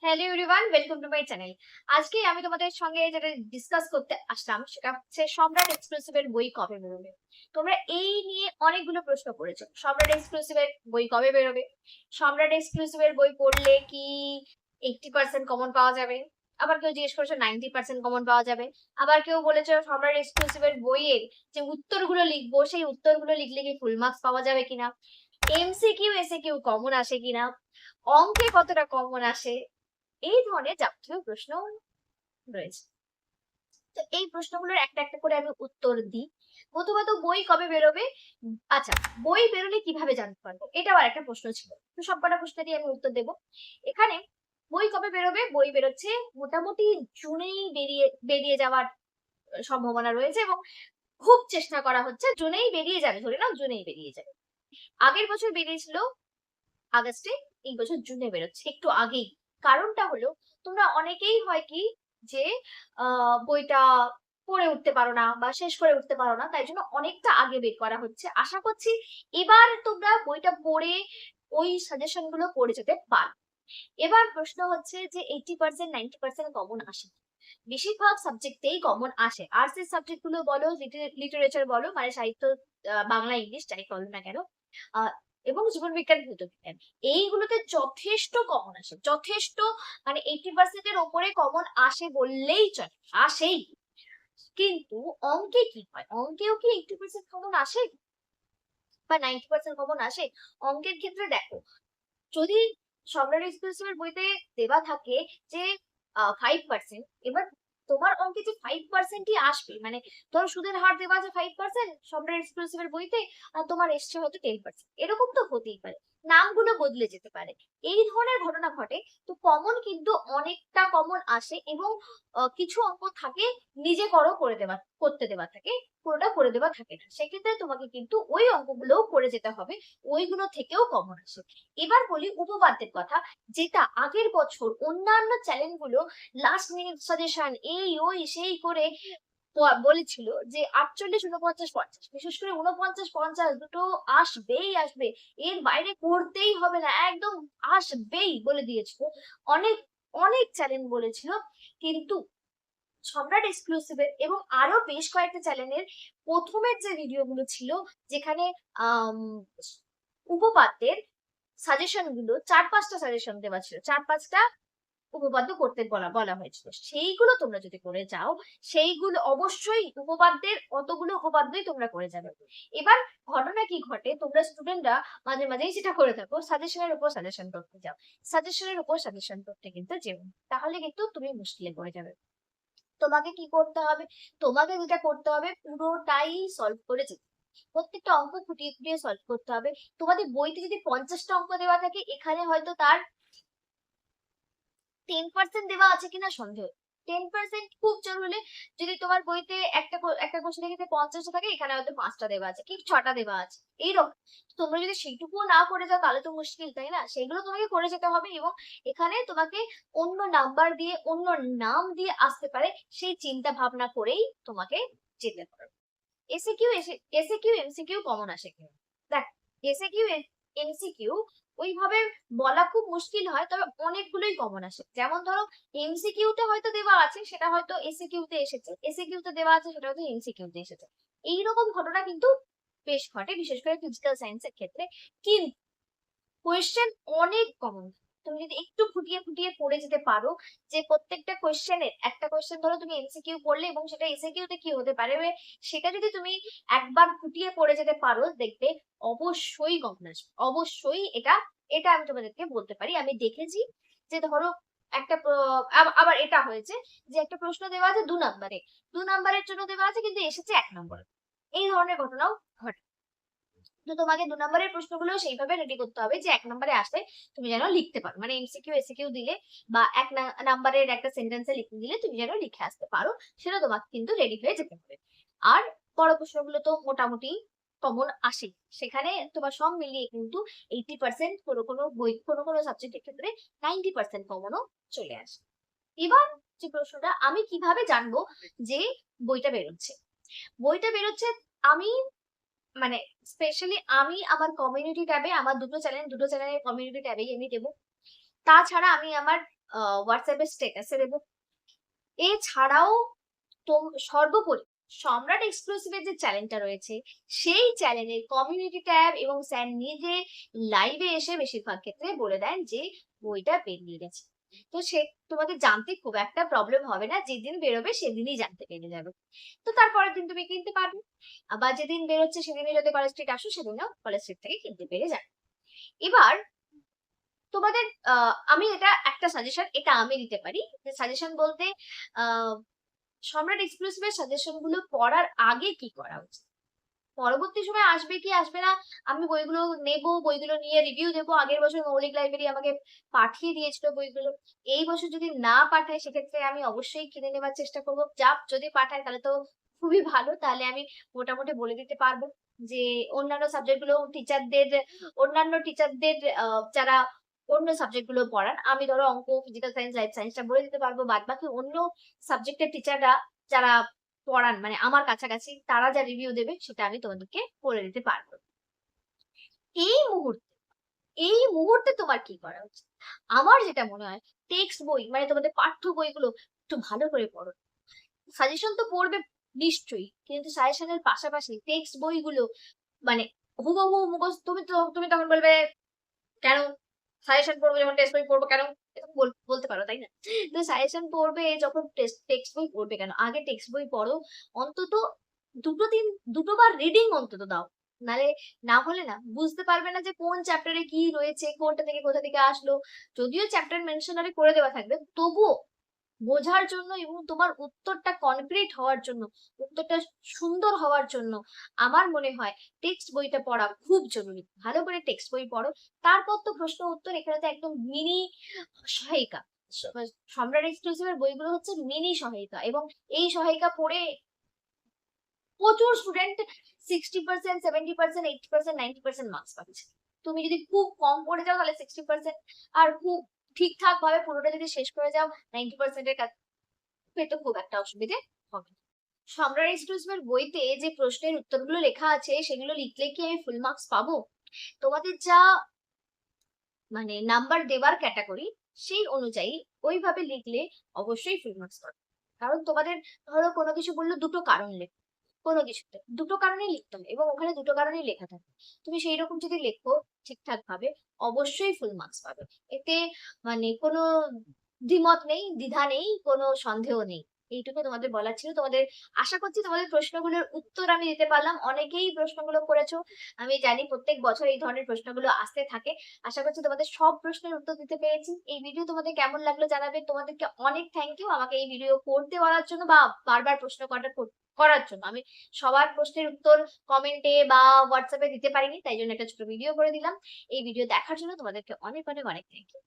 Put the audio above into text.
Hello everyone, welcome to my channel. আজকে আমি তোমাদের সঙ্গে যেটা ডিসকাস করতে আসলাম সেটা হচ্ছে সম্রাট এক্সক্লুসিভ এর বই কবে বেরোবে। তোমরা এই নিয়ে অনেকগুলো প্রশ্ন করেছো, সম্রাট এক্সক্লুসিভ এর বই কবে বেরোবে, সম্রাট এক্সক্লুসিভ এর বই পড়লে কি 80% কমন পাওয়া যাবে, আবার কেউ জিজ্ঞেস করেছো 90% কমন পাওয়া যাবে, আবার কেউ বলেছো সম্রাট এক্সক্লুসিভ এর বইয়ের যে উত্তরগুলো লিখবো সেই উত্তরগুলো লিখলে কি ফুল মার্কস পাওয়া যাবে কিনা, এমসিকিউ এসিকিউ কমন আসে কিনা, অঙ্কে কতটা কমন আসে, এই ধরনের যাবতীয় প্রশ্ন রয়েছে। তো এই প্রশ্নগুলোর একটা একটা করে আমি উত্তর দিই। প্রথমত বই কবে বেরোবে। আচ্ছা, বই বেরোলে কিভাবে জানতে পারবো, এটাও আর একটা প্রশ্ন ছিল। তো সবকটা প্রশ্ন দিয়ে আমি উত্তর দেবো। এখানে বই কবে বেরোবে, বই বেরোচ্ছে মোটামুটি জুনেই বেরিয়ে বেরিয়ে যাওয়ার সম্ভাবনা রয়েছে এবং খুব চেষ্টা করা হচ্ছে জুনেই বেরিয়ে যাবে, ধরে নাও জুনেই বেরিয়ে যাবে। আগের বছর বেরিয়েছিল আগস্টে, এই বছর জুনে বেরোচ্ছে একটু আগেই। কারণটা হলো তোমরা অনেকেই হয় কি যে বইটা পড়ে উঠতে পারো না বা শেষ করে উঠতে পারো না, তাই জন্য অনেকটা আগে বের করা হচ্ছে। আশা করছি এবার তোমরা বইটা পড়ে ওই সাজেশন গুলো পড়ে যেতে পারো। এবার প্রশ্ন হচ্ছে যে 80% 90% কমন আসে, বেশিরভাগ সাবজেক্টেই কমন আসে। আর্টস এর সাবজেক্ট গুলো বলো, লিটারেচার বলো, মানে সাহিত্য, বাংলা ইংলিশ যাই বলো না কেন, আহ, এবং জীবন বিজ্ঞান ভৌত বিজ্ঞান, এইগুলোতে যথেষ্ট কমন আসে, যথেষ্ট, মানে 80% এর ওপরে কমন আসে বললেই চলে, আসেই। কিন্তু অঙ্কে কি হয়, অঙ্কেও কি 80% কমন আসে বা 90% কমন আসে? অঙ্কের ক্ষেত্রে দেখো, যদি সম্রাট এক্সক্লুসিভ এর বইতে দেওয়া থাকে যে 5%, এবার তোমার অঙ্কে যে 5%ই আসবে, মানে ধরো সুদের হার দেওয়া আছে 5% সম্রাট এক্সক্লুসিভ এর বইতে, আর তোমার এসছে হয়তো 10%, এরকম তো হতেই পারে, নামগুলো বদলে যেতে পারে, এই ধরনের ঘটনা ঘটে। তো কমন কিন্তু অনেকটা কমন আসে এবং কিছু অঙ্ক থাকে নিজে করতে দেওয়া থাকে, পুরোটা করে দেওয়া থাকে না, সেক্ষেত্রে তোমাকে কিন্তু ওই অঙ্কগুলোও করে যেতে হবে, ওইগুলো থেকেও কমন আসে। এবার বলি উপপাদ্যের কথা, যেটা আগের বছর অন্যান্য চ্যানেল গুলো লাস্ট মিনিট সাজেশন এই ওই সেই করে বলেছিল যে 48, 49, 50, বিশেষ করে 49, 50 দুটো আসবেই আসবে, এর বাইরে করতেই হবে না, একদম আসবেই বলে দিয়েছিল। অনেক অনেক চ্যানেল বলেছিল, কিন্তু সম্রাট এক্সক্লুসিভের এবং আরো বেশ কয়েকটা চ্যানেলের প্রথমের যে ভিডিওগুলো ছিল, যেখানে আম, উপপাদ্যের সাজেশন গুলো 4-5টা সাজেশন দেওয়া ছিল, 4-5টা উপপাদ্য করতে বলা বলা হয়েছিল, সেইগুলো তোমরা যদি করে যাও, সেইগুলো অবশ্যই উপপাদ্যের অতগুলো উপপাদ্যই তোমরা করে যাবে। এবার ঘটনা কি ঘটে, তোমরা স্টুডেন্টরা মাঝে মাঝেই যেটা করে থাকো, সাজেশনের উপর সাজেশন করতে যাও, সাজেশনের উপর সাজেশন করতে কিন্তু যেও না, তাহলে কিন্তু তুমি মুশকিলে পড়ে যাবে। তোমাকে কি করতে হবে, তোমাকে যেটা করতে হবে পুরোটাই সলভ করে যেতে হবে। প্রত্যেকটা অঙ্ক খুঁটিয়ে খুঁটিয়ে সলভ করতে হবে। তোমাদের বইতে যদি 50টা অঙ্ক দেওয়া থাকে, এখানে হয়তো তার 10% দেওয়া আছে কিনা সন্দেহ। 10% খুব জোর হলে, যদি তোমার বইতে একটা কোশ্চেন থেকে 50টা থাকে, এখানে হয়তো 5টা দেওয়া আছে কি 6টা দেওয়া আছে, এইরকম। তোমরা যদি সেইটুকুও না করে যাও তাহলে তো মুশকিল, তাই না? সেগুলো তোমাকে করে যেতে হবে এবং এখানে তোমাকে অন্য নাম্বার দিয়ে অন্য নাম দিয়ে আসতে পারে, সেই চিন্তা ভাবনা করেই তোমাকে যেতে হবে। এসএকিউ এসএকিউ এমসিকিউ কমন আসে কিনা দেখ, এসএকিউ এমসিকিউ ওইভাবে বলা খুব মুশকিল হয়, তবে অনেকগুলোই কমন আসে। যেমন ধরো এমসিকিউ তে হয়তো দেওয়া আছে, সেটা হয়তো এসএকিউ তে এসেছে, এসএকিউ তে দেওয়া আছে, সেটা হয়তো এমসিকিউ তে এসেছে। এইরকম ঘটনা কিন্তু বেশ ঘটে, বিশেষ করে ফিজিক্যাল সায়েন্সের ক্ষেত্রে। কিন্তু কোয়েশ্চেন অনেক কমন, তুমি যদি একটু খুঁটিয়ে খুঁটিয়ে পড়ে যেতে পারো, যে প্রত্যেকটা কোয়েশ্চেনের একটা কোয়েশ্চেন ধরো তুমি এমসিকিউ পড়লে এবং সেটা এসএকিউ তে কি হতে পারে, সেটা যদি তুমি একবার খুঁটিয়ে পড়ে যেতে পারো, দেখবে অবশ্যই কমন আসবে, অবশ্যই। এটা এটা আমি তোমাদেরকে বলতে পারি, আমি দেখেছি। যে ধরো একটা আবার এটা হয়েছে যে একটা প্রশ্ন দেওয়া আছে 2 নম্বরে, 2 নম্বরের জন্য দেওয়া আছে কিন্তু এসেছে 1 নম্বরে, এই ধরনের ঘটনাও ঘটে। তো তোমাকে 2 নম্বরের প্রশ্নগুলো সেইভাবে রেডি করতে হবে যে 1 নম্বরে আসলে তুমি যেন লিখতে পারো, মানে এমসিকিউ এসিকিউ দিলে বা এক নম্বরের একটা সেন্টেন্সে লিখে দিলে তুমি যেন লিখে আসতে পারো, সেটা তোমাকে কিন্তু রেডি হয়ে যেতে হবে। আর বড় প্রশ্নগুলো তো মোটামুটি কমন আসে, সেখানে তোমার সব মিলিয়ে কিন্তু 80%, কোনো কোনো বই কোনো কোনো সাবজেক্টের ক্ষেত্রে 90% কমনও চলে আসে। এবার যে প্রশ্নটা, আমি কিভাবে জানবো যে বইটা বেরোচ্ছে, বইটা বেরোচ্ছে আমি, মানে স্পেশালি আমি আমার কমিউনিটি ট্যাবে, আমার দুটো চ্যানেলের কমিউনিটি ট্যাবেই আমি দেবো। তাছাড়া আমি আমার হোয়াটসঅ্যাপের স্ট্যাটাসে দেবো। এছাড়াও সর্বোপরি সম্রাট এক্সক্লুসিভের যে চ্যানেলটা রয়েছে সেই চ্যানেলের কমিউনিটি ট্যাব এবং স্যার নিজে লাইভে এসে বেশিরভাগ ক্ষেত্রে বলে দেন যে বইটা বেরিয়ে গেছে। তো সে তোমাদের জানতে খুব একটা প্রবলেম হবে না, যেদিন বেরোবে সেদিনই জানতে পেরে যাবে। তো তারপরের দিন তুমি কিনতে পারবে, আবার যেদিন বেরোচ্ছে সেদিনই যদি কলেজ স্ট্রিট আসো সেদিনও কলেজ স্ট্রিট থেকে কিনতে পেরে যাবে। এবার তোমাদের আমি এটা একটা সাজেশন এটা আমি দিতে পারি, যে সাজেশন বলতে আহ সম্রাট এক্সক্লুসিভের সাজেশন গুলো পড়ার আগে কি করা উচিত, পরবর্তী সময় আসবে কি আসবে না, আমি বইগুলো নেব, বইগুলো নিয়ে রিভিউ দেবো। আগের বছর মৌলিক লাইব্রেরি আমাকে পাঠিয়ে দিয়েছিল বইগুলো, এই বছর যদি না পাঠায় সেক্ষেত্রে আমি অবশ্যই কিনে নেবার চেষ্টা করবো। যদি পাঠায় তাহলে তো খুবই ভালো, তাহলে আমি মোটামুটি বলে দিতে পারবো যে অন্যান্য সাবজেক্ট গুলো অন্যান্য টিচারদের যারা অন্য সাবজেক্ট গুলো পড়ান, আমি ধরো অঙ্ক, ফিজিক্যাল সায়েন্স, লাইফ সায়েন্সটা বলে দিতে পারবো, বাদ বাকি অন্য সাবজেক্টের টিচাররা যারা পড়ান মানে আমার কাছাকাছি তারা যা রিভিউ দেবে সেটা আমি তোমাদেরকে বলে দিতে পারবো। এই মুহূর্তে এই মুহূর্তে তোমার কি করা উচিত, আমার যেটা মনে হয় টেক্সট বই মানে তোমাদের পাঠ্য বইগুলো একটু ভালো করে পড়ো। সাজেশন তো পড়বে নিশ্চয়ই, কিন্তু সাজেশনের পাশাপাশি টেক্সট বইগুলো মানে হুবহু মুখস্থ, তুমি তখন বলবে কেন সাজেশন পড়বো যখন টেক্সট বই পড়বো কেন, এরকম বলতে পারো তাই না? তো সাজেশন পড়বে যখন টেক্সট বই পড়বে কেন, আগে টেক্সট বই পড়ো, অন্তত দুটোবার রিডিং অন্তত দাও। নালে না হলে না বুঝতে পারবে না যে কোন চ্যাপ্টারে কি রয়েছে, কোনটা থেকে কোথা থেকে আসলো। যদিও চ্যাপ্টার মেনশনারি করে দেওয়া থাকবে তবুও বোঝার জন্য এবং তোমার উত্তরটা কনক্রিট হওয়ার জন্য, উত্তরটা সুন্দর হওয়ার জন্য আমার মনে হয় টেক্সট বইটা পড়া খুব জরুরি। ভালো করে টেক্সট বই পড়ো, তারপর তো প্রশ্ন উত্তর এখানে তো একদম মিনি সহায়িকা। সম্রাট এক্সক্লুসিভের বইগুলো হচ্ছে মিনি সহায়িকা, এবং এই সহায়িকা পড়ে প্রচুর স্টুডেন্ট 60%, 70%, 80%, 90% মার্কস পাচ্ছে। তুমি যদি খুব কম পড়ে যাও তাহলে 60%, আর খুব ঠিকঠাক ভাবে পুরোটা যদি শেষ করে যাও 90%-এর কাছে, তো খুব একটা অসুবিধে হবে না। সম্রাট এক্সক্লুসিভের বইতে যে প্রশ্নের উত্তরগুলো লেখা আছে সেগুলো লিখলে কি আমি ফুল মার্কস পাবো? তোমাদের যা মানে নাম্বার দেওয়ার ক্যাটাগরি সেই অনুযায়ী ওইভাবে লিখলে অবশ্যই ফুল মার্কস পাবে। কারণ তোমাদের ধরো কোনো কিছু বললো দুটো কারণ লেখো, কোনো কিছুতে দুটো কারণেই লিখতে হবে এবং ওখানে দুটো কারণেই লেখা থাকে, তুমি সেই রকম যদি লেখো ঠিকঠাক ভাবে অবশ্যই ফুল মার্কস পাবে। এতে মানে কোনো দ্বিমত নেই, দ্বিধা নেই, কোনো সন্দেহ নেই। এইটুকু তোমাদের বলার ছিল। তোমাদের আশা করছি তোমাদের প্রশ্নগুলোর উত্তর আমি দিতে পারলাম। অনেকেই প্রশ্নগুলো করেছো, আমি জানি প্রত্যেক বছর এই ধরনের প্রশ্নগুলো আসতে থাকে। আশা করছি তোমাদের সব প্রশ্নের উত্তর দিতে পেরেছি। এই ভিডিও তোমাদের কেমন লাগলো জানাবে। তোমাদেরকে অনেক থ্যাংক ইউ আমাকে এই ভিডিও করতে বলার জন্য বা বারবার প্রশ্ন করার জন্য। আমি সবার প্রশ্নের উত্তর কমেন্টে বা হোয়াটসঅ্যাপে দিতে পারিনি, তাই জন্য একটা ছোট ভিডিও করে দিলাম। এই ভিডিও দেখার জন্য তোমাদেরকে অনেক অনেক অনেক থ্যাংক ইউ।